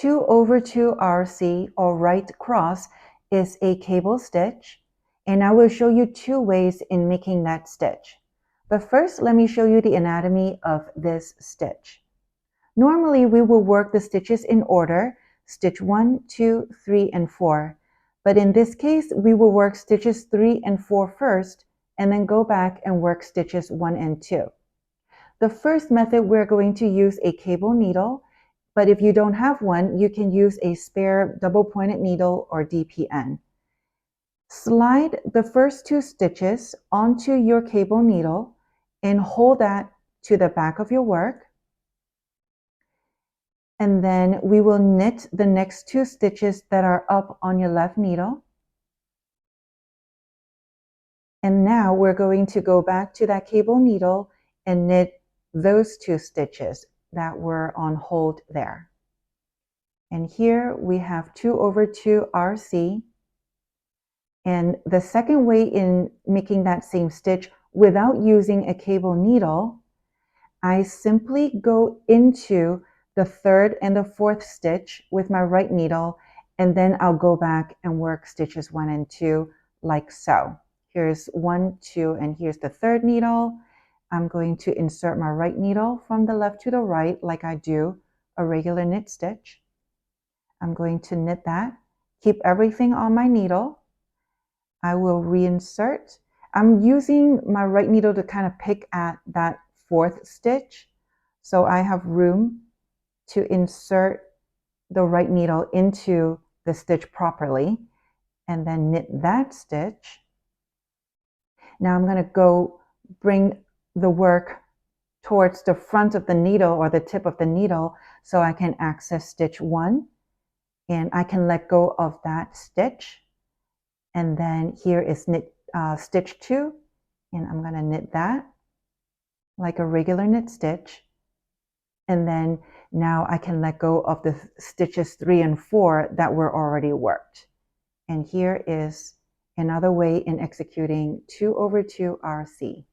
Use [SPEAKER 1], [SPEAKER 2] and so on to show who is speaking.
[SPEAKER 1] 2 over 2 RC or right cross is a cable stitch, and I will show you two ways in making that stitch. But first, let me show you the anatomy of this stitch. Normally, we will work the stitches in order, stitch 1, 2, 3, and 4. But in this case, we will work stitches 3 and 4 first, and then go back and work stitches 1 and 2. The first method, we're going to use a cable needle, but if you don't have one, you can use a spare double-pointed needle or DPN. Slide the first 2 stitches onto your cable needle and hold that to the back of your work. And then we will knit the next 2 stitches that are up on your left needle. And now we're going to go back to that cable needle and knit those 2 stitches that were on hold there. And here we have 2 over 2 RC. And the second way in making that same stitch without using a cable needle, I simply go into the 3rd and the 4th stitch with my right needle, and then I'll go back and work stitches 1 and 2 like so. Here's 1, 2, and here's the 3rd needle. I'm going to insert my right needle from the left to the right like I do a regular knit stitch. I'm going to knit that, keep everything on my needle. I will reinsert. I'm using my right needle to kind of pick at that 4th stitch, so I have room to insert the right needle into the stitch properly, and then knit that stitch. Now I'm going to go bring the work towards the front of the needle or the tip of the needle so I can access stitch 1, and I can let go of that stitch. And then here is stitch 2, and I'm going to knit that like a regular knit stitch. And then now I can let go of the stitches 3 and 4 that were already worked. And here is another way in executing 2 over 2 RC.